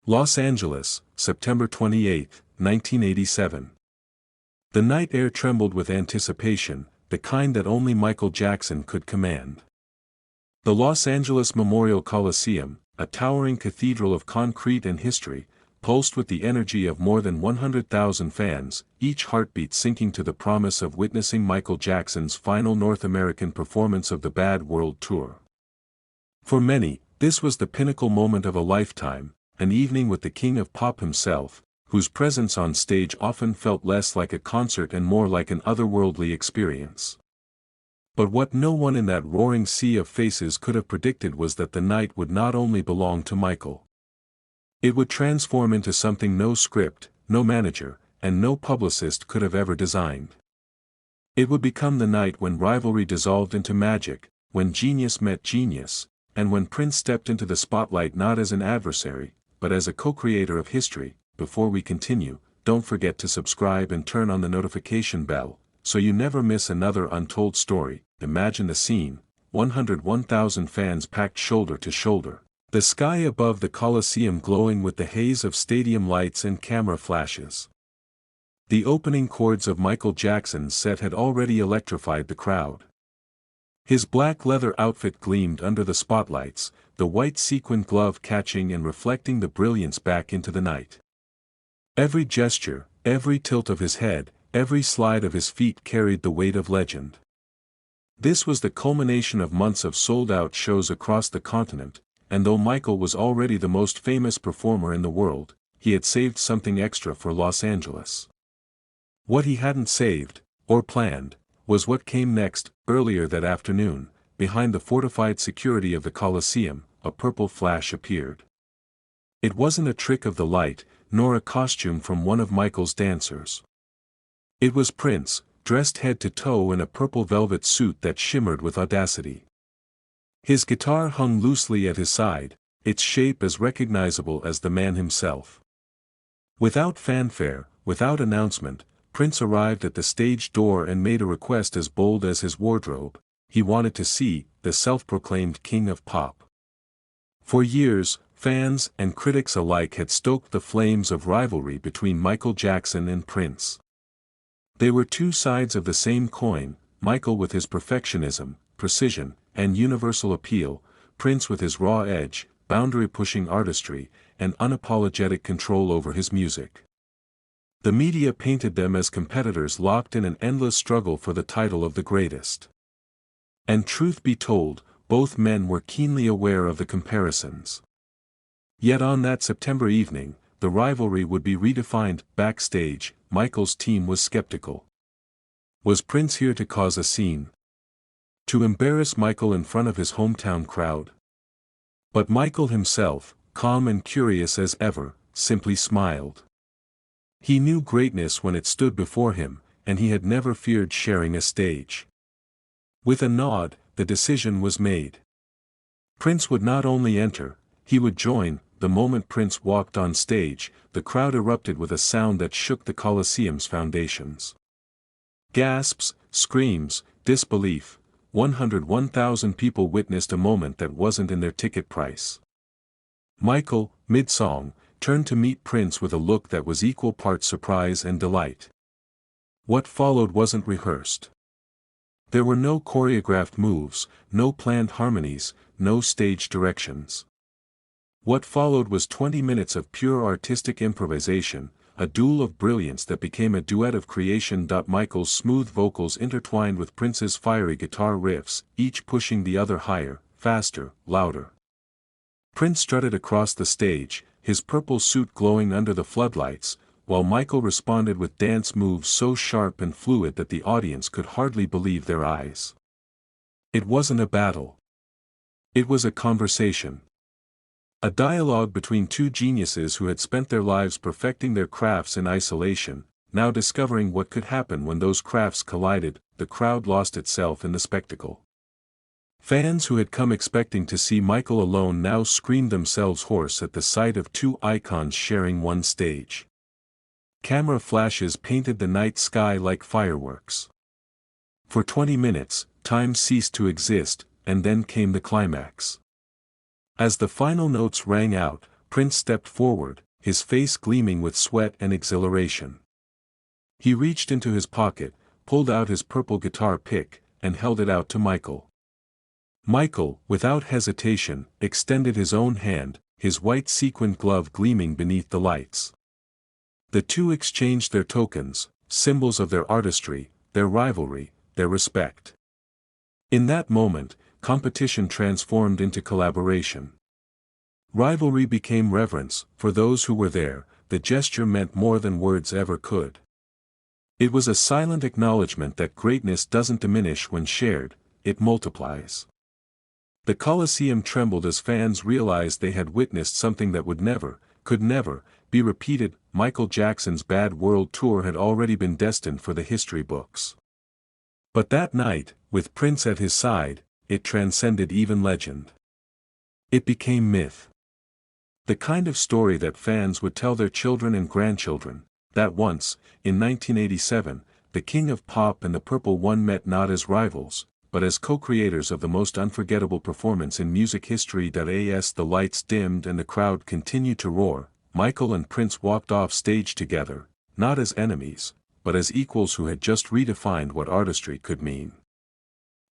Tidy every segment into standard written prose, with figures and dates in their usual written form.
Los Angeles, September 28, 1987. The night air trembled with anticipation, the kind that only Michael Jackson could command. The Los Angeles Memorial Coliseum, a towering cathedral of concrete and history, pulsed with the energy of more than 100,000 fans, each heartbeat sinking to the promise of witnessing Michael Jackson's final North American performance of the Bad World Tour. For many, this was the pinnacle moment of a lifetime, an evening with the king of pop himself, whose presence on stage often felt less like a concert and more like an otherworldly experience. But what no one in that roaring sea of faces could have predicted was that the night would not only belong to Michael. It would transform into something no script, no manager, and no publicist could have ever designed. It would become the night when rivalry dissolved into magic, when genius met genius, and when Prince stepped into the spotlight not as an adversary, but as a co-creator of history. Before we continue, don't forget to subscribe and turn on the notification bell, so you never miss another untold story. Imagine the scene: 101,000 fans packed shoulder to shoulder, the sky above the Coliseum glowing with the haze of stadium lights and camera flashes. The opening chords of Michael Jackson's set had already electrified the crowd. His black leather outfit gleamed under the spotlights, the white sequin glove catching and reflecting the brilliance back into the night. Every gesture, every tilt of his head, every slide of his feet carried the weight of legend. This was the culmination of months of sold-out shows across the continent, and though Michael was already the most famous performer in the world, he had saved something extra for Los Angeles. What he hadn't saved, or planned, was what came next. Earlier that afternoon, behind the fortified security of the Coliseum, a purple flash appeared. It wasn't a trick of the light, nor a costume from one of Michael's dancers. It was Prince, dressed head to toe in a purple velvet suit that shimmered with audacity. His guitar hung loosely at his side, its shape as recognizable as the man himself. Without fanfare, without announcement, Prince arrived at the stage door and made a request as bold as his wardrobe. He wanted to see the self-proclaimed king of pop. For years, fans and critics alike had stoked the flames of rivalry between Michael Jackson and Prince. They were two sides of the same coin, Michael with his perfectionism, precision, and universal appeal, Prince with his raw edge, boundary-pushing artistry, and unapologetic control over his music. The media painted them as competitors locked in an endless struggle for the title of the greatest. And truth be told, both men were keenly aware of the comparisons. Yet on that September evening, the rivalry would be redefined. Backstage, Michael's team was skeptical. Was Prince here to cause a scene? To embarrass Michael in front of his hometown crowd? But Michael himself, calm and curious as ever, simply smiled. He knew greatness when it stood before him, and he had never feared sharing a stage. With a nod, the decision was made. Prince would not only enter, he would join. The moment Prince walked on stage, the crowd erupted with a sound that shook the Coliseum's foundations. Gasps, screams, disbelief. 101,000 people witnessed a moment that wasn't in their ticket price. Michael, mid-song, turned to meet Prince with a look that was equal parts surprise and delight. What followed wasn't rehearsed. There were no choreographed moves, no planned harmonies, no stage directions. What followed was 20 minutes of pure artistic improvisation, a duel of brilliance that became a duet of creation. Michael's smooth vocals intertwined with Prince's fiery guitar riffs, each pushing the other higher, faster, louder. Prince strutted across the stage, his purple suit glowing under the floodlights, while Michael responded with dance moves so sharp and fluid that the audience could hardly believe their eyes. It wasn't a battle. It was a conversation. A dialogue between two geniuses who had spent their lives perfecting their crafts in isolation, now discovering what could happen when those crafts collided. The crowd lost itself in the spectacle. Fans who had come expecting to see Michael alone now screamed themselves hoarse at the sight of two icons sharing one stage. Camera flashes painted the night sky like fireworks. For 20 minutes, time ceased to exist, and then came the climax. As the final notes rang out, Prince stepped forward, his face gleaming with sweat and exhilaration. He reached into his pocket, pulled out his purple guitar pick, and held it out to Michael. Michael, without hesitation, extended his own hand, his white sequined glove gleaming beneath the lights. The two exchanged their tokens, symbols of their artistry, their rivalry, their respect. In that moment, competition transformed into collaboration. Rivalry became reverence. For those who were there, the gesture meant more than words ever could. It was a silent acknowledgement that greatness doesn't diminish when shared, it multiplies. The Coliseum trembled as fans realized they had witnessed something that would never, could never, be repeated. Michael Jackson's Bad World Tour had already been destined for the history books. But that night, with Prince at his side, it transcended even legend. It became myth. The kind of story that fans would tell their children and grandchildren, that once, in 1987, the King of Pop and the Purple One met not as rivals, but as co-creators of the most unforgettable performance in music history. As the lights dimmed and the crowd continued to roar, Michael and Prince walked off stage together, not as enemies, but as equals who had just redefined what artistry could mean.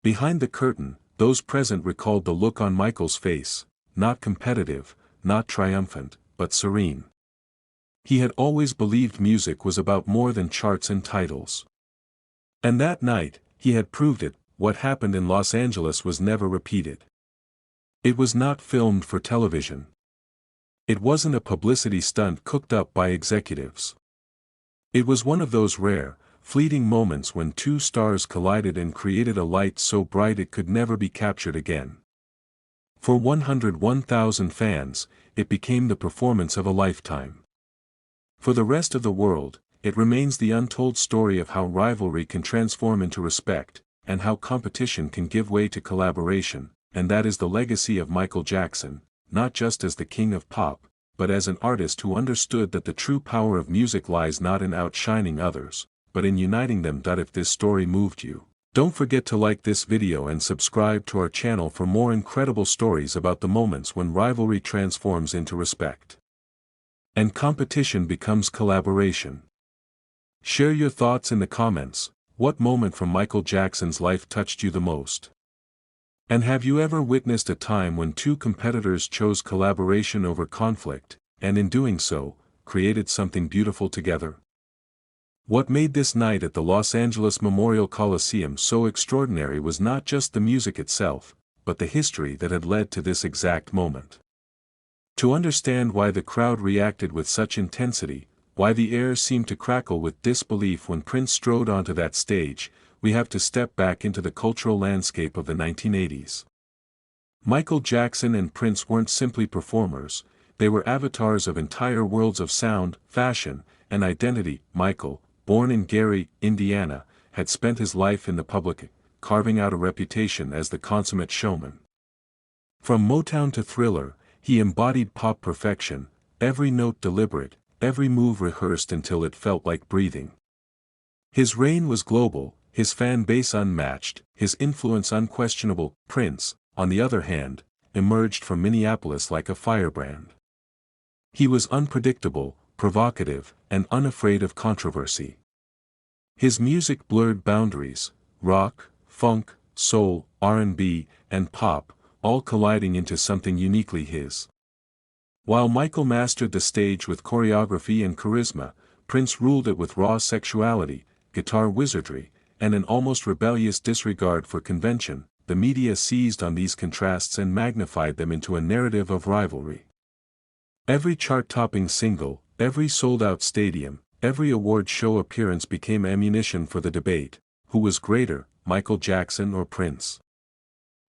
Behind the curtain, those present recalled the look on Michael's face, not competitive, not triumphant, but serene. He had always believed music was about more than charts and titles. And that night, he had proved it. What happened in Los Angeles was never repeated. It was not filmed for television. It wasn't a publicity stunt cooked up by executives. It was one of those rare, fleeting moments when two stars collided and created a light so bright it could never be captured again. For 101,000 fans, it became the performance of a lifetime. For the rest of the world, it remains the untold story of how rivalry can transform into respect, and how competition can give way to collaboration, and that is the legacy of Michael Jackson, not just as the King of Pop, but as an artist who understood that the true power of music lies not in outshining others, but in uniting them. If this story moved you, don't forget to like this video and subscribe to our channel for more incredible stories about the moments when rivalry transforms into respect. And competition becomes collaboration. Share your thoughts in the comments. What moment from Michael Jackson's life touched you the most? And have you ever witnessed a time when two competitors chose collaboration over conflict, and in doing so, created something beautiful together? What made this night at the Los Angeles Memorial Coliseum so extraordinary was not just the music itself, but the history that had led to this exact moment. To understand why the crowd reacted with such intensity, why the air seemed to crackle with disbelief when Prince strode onto that stage, we have to step back into the cultural landscape of the 1980s. Michael Jackson and Prince weren't simply performers, they were avatars of entire worlds of sound, fashion, and identity. Michael, born in Gary, Indiana, had spent his life in the public, carving out a reputation as the consummate showman. From Motown to Thriller, he embodied pop perfection, every note deliberate, every move rehearsed until it felt like breathing. His reign was global, his fan base unmatched, his influence unquestionable. Prince, on the other hand, emerged from Minneapolis like a firebrand. He was unpredictable, provocative, and unafraid of controversy. His music blurred boundaries, rock, funk, soul, R&B, and pop, all colliding into something uniquely his. While Michael mastered the stage with choreography and charisma, Prince ruled it with raw sexuality, guitar wizardry, and an almost rebellious disregard for convention. The media seized on these contrasts and magnified them into a narrative of rivalry. Every chart-topping single, every sold-out stadium, every award show appearance became ammunition for the debate: who was greater, Michael Jackson or Prince?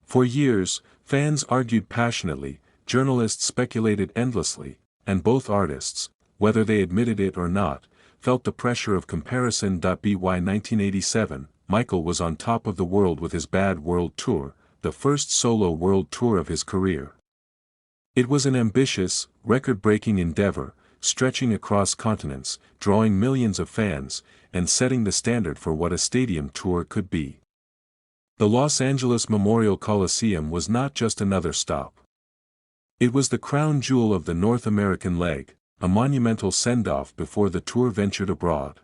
For years, fans argued passionately, journalists speculated endlessly, and both artists, whether they admitted it or not, felt the pressure of comparison. By 1987, Michael was on top of the world with his Bad World Tour, the first solo world tour of his career. It was an ambitious, record-breaking endeavor, stretching across continents, drawing millions of fans, and setting the standard for what a stadium tour could be. The Los Angeles Memorial Coliseum was not just another stop. It was the crown jewel of the North American leg, a monumental send-off before the tour ventured abroad.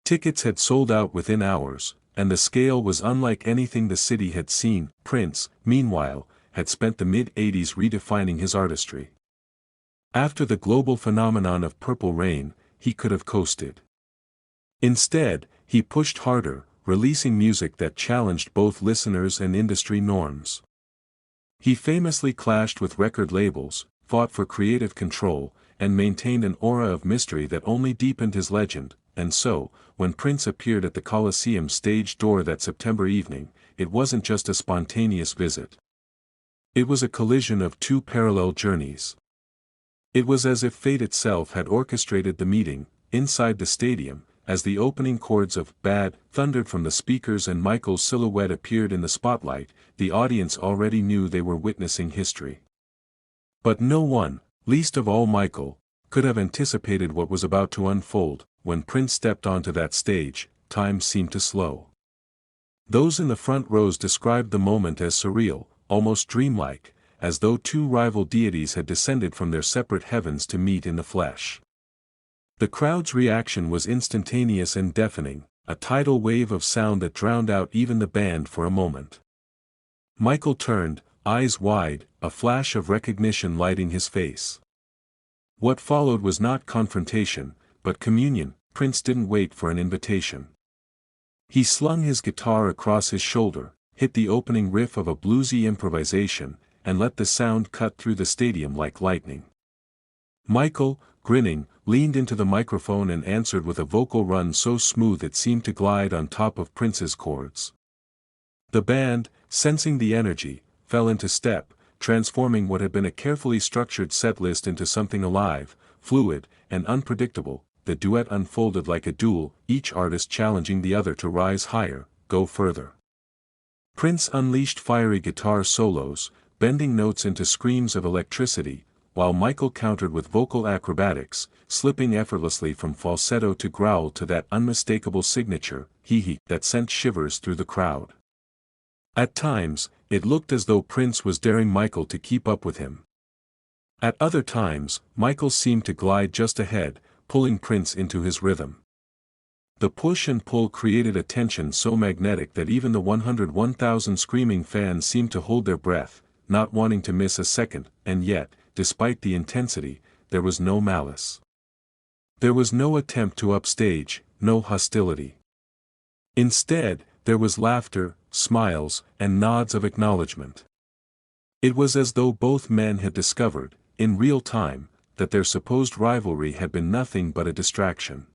Tickets had sold out within hours, and the scale was unlike anything the city had seen. Prince, meanwhile, had spent the mid-80s redefining his artistry. After the global phenomenon of Purple Rain, he could have coasted. Instead, he pushed harder, releasing music that challenged both listeners and industry norms. He famously clashed with record labels, fought for creative control, and maintained an aura of mystery that only deepened his legend, and so, when Prince appeared at the Coliseum stage door that September evening, it wasn't just a spontaneous visit. It was a collision of two parallel journeys. It was as if fate itself had orchestrated the meeting. Inside the stadium, as the opening chords of Bad thundered from the speakers and Michael's silhouette appeared in the spotlight, the audience already knew they were witnessing history. But no one, least of all Michael, could have anticipated what was about to unfold. When Prince stepped onto that stage, time seemed to slow. Those in the front rows described the moment as surreal, almost dreamlike, as though two rival deities had descended from their separate heavens to meet in the flesh. The crowd's reaction was instantaneous and deafening, a tidal wave of sound that drowned out even the band for a moment. Michael turned, eyes wide, a flash of recognition lighting his face. What followed was not confrontation, but communion. Prince didn't wait for an invitation. He slung his guitar across his shoulder, hit the opening riff of a bluesy improvisation, and let the sound cut through the stadium like lightning. Michael, grinning, leaned into the microphone and answered with a vocal run so smooth it seemed to glide on top of Prince's chords. The band, sensing the energy, fell into step, transforming what had been a carefully structured set list into something alive, fluid, and unpredictable. The duet unfolded like a duel, each artist challenging the other to rise higher, go further. Prince unleashed fiery guitar solos, bending notes into screams of electricity, while Michael countered with vocal acrobatics, slipping effortlessly from falsetto to growl to that unmistakable signature, hee-hee, that sent shivers through the crowd. At times, it looked as though Prince was daring Michael to keep up with him. At other times, Michael seemed to glide just ahead, pulling Prince into his rhythm. The push and pull created a tension so magnetic that even the 101,000 screaming fans seemed to hold their breath, not wanting to miss a second, and yet, despite the intensity, there was no malice. There was no attempt to upstage, no hostility. Instead, there was laughter, smiles, and nods of acknowledgement. It was as though both men had discovered, in real time, that their supposed rivalry had been nothing but a distraction.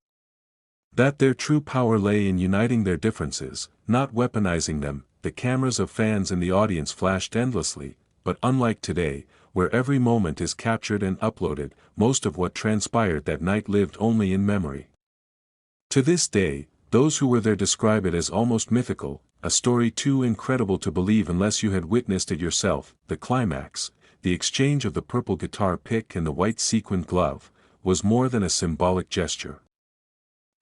That their true power lay in uniting their differences, not weaponizing them. The cameras of fans in the audience flashed endlessly, but unlike today, where every moment is captured and uploaded, most of what transpired that night lived only in memory. To this day, those who were there describe it as almost mythical, a story too incredible to believe unless you had witnessed it yourself. The climax, the exchange of the purple guitar pick and the white sequined glove, was more than a symbolic gesture.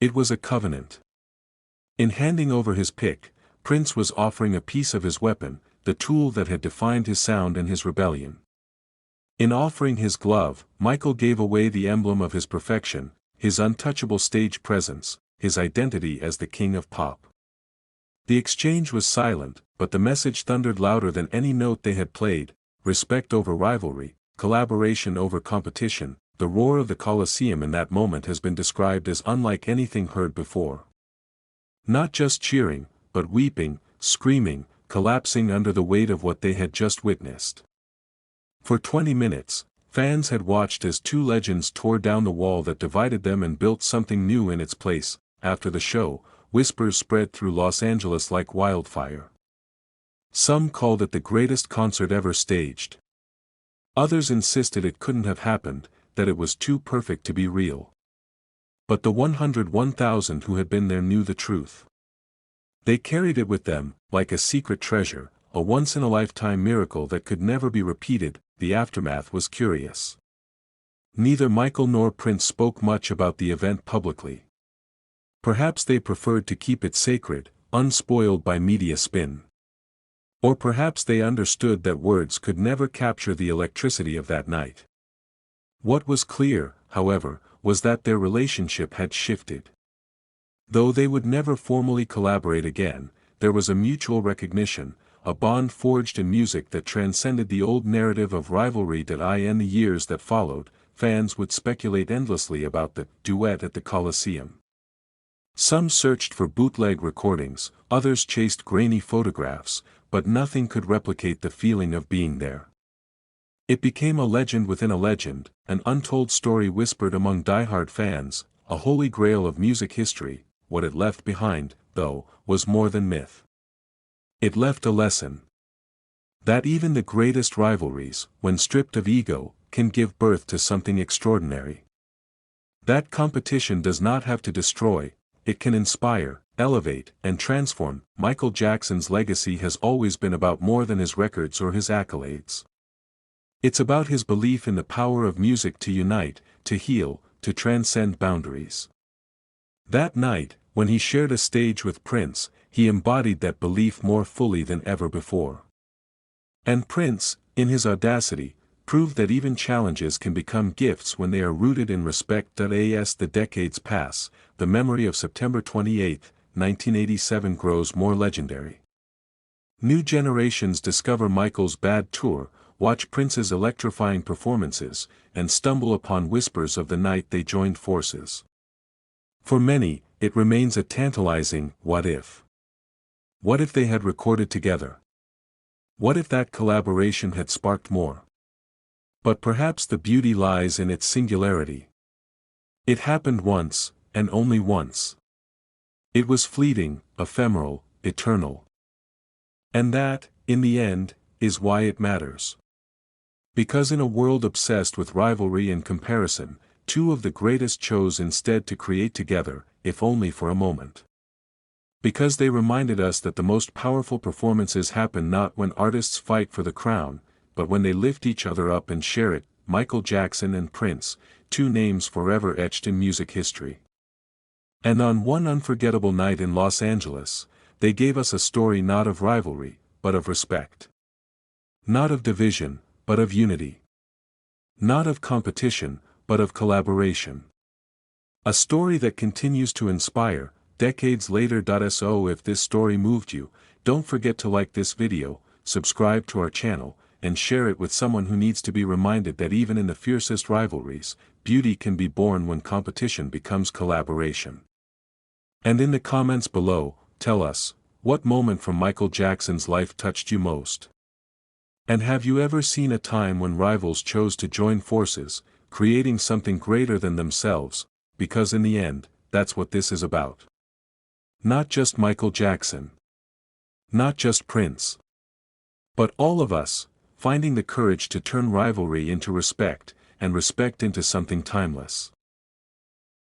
It was a covenant. In handing over his pick, Prince was offering a piece of his weapon, the tool that had defined his sound and his rebellion. In offering his glove, Michael gave away the emblem of his perfection, his untouchable stage presence, his identity as the king of pop. The exchange was silent, but the message thundered louder than any note they had played: respect over rivalry, collaboration over competition. The roar of the Coliseum in that moment has been described as unlike anything heard before. Not just cheering, but weeping, screaming, collapsing under the weight of what they had just witnessed. For 20 minutes, fans had watched as two legends tore down the wall that divided them and built something new in its place. After the show, whispers spread through Los Angeles like wildfire. Some called it the greatest concert ever staged. Others insisted it couldn't have happened, that it was too perfect to be real. But the 101,000 who had been there knew the truth. They carried it with them, like a secret treasure, a once-in-a-lifetime miracle that could never be repeated. The aftermath was curious. Neither Michael nor Prince spoke much about the event publicly. Perhaps they preferred to keep it sacred, unspoiled by media spin. Or perhaps they understood that words could never capture the electricity of that night. What was clear, however, was that their relationship had shifted. Though they would never formally collaborate again, there was a mutual recognition, a bond forged in music that transcended the old narrative of rivalry. In the years that followed, fans would speculate endlessly about the duet at the Coliseum. Some searched for bootleg recordings, others chased grainy photographs, but nothing could replicate the feeling of being there. It became a legend within a legend, an untold story whispered among diehard fans, a holy grail of music history. What it left behind, though, was more than myth. It left a lesson. That even the greatest rivalries, when stripped of ego, can give birth to something extraordinary. That competition does not have to destroy, it can inspire, elevate, and transform. Michael Jackson's legacy has always been about more than his records or his accolades. It's about his belief in the power of music to unite, to heal, to transcend boundaries. That night, when he shared a stage with Prince, he embodied that belief more fully than ever before. And Prince, in his audacity, proved that even challenges can become gifts when they are rooted in respect. As the decades pass, the memory of September 28, 1987 grows more legendary. New generations discover Michael's bad tour, watch Prince's electrifying performances, and stumble upon whispers of the night they joined forces. For many, it remains a tantalizing what if. What if they had recorded together? What if that collaboration had sparked more? But perhaps the beauty lies in its singularity. It happened once, and only once. It was fleeting, ephemeral, eternal. And that, in the end, is why it matters. Because in a world obsessed with rivalry and comparison, two of the greatest chose instead to create together, if only for a moment. Because they reminded us that the most powerful performances happen not when artists fight for the crown, but when they lift each other up and share it. Michael Jackson and Prince, two names forever etched in music history. And on one unforgettable night in Los Angeles, they gave us a story not of rivalry, but of respect. Not of division, but of unity. Not of competition, but of collaboration. A story that continues to inspire, decades later. So if this story moved you, don't forget to like this video, subscribe to our channel, and share it with someone who needs to be reminded that even in the fiercest rivalries, beauty can be born when competition becomes collaboration. And in the comments below, tell us, what moment from Michael Jackson's life touched you most? And have you ever seen a time when rivals chose to join forces, creating something greater than themselves? Because in the end, that's what this is about. Not just Michael Jackson. Not just Prince. But all of us, finding the courage to turn rivalry into respect, and respect into something timeless.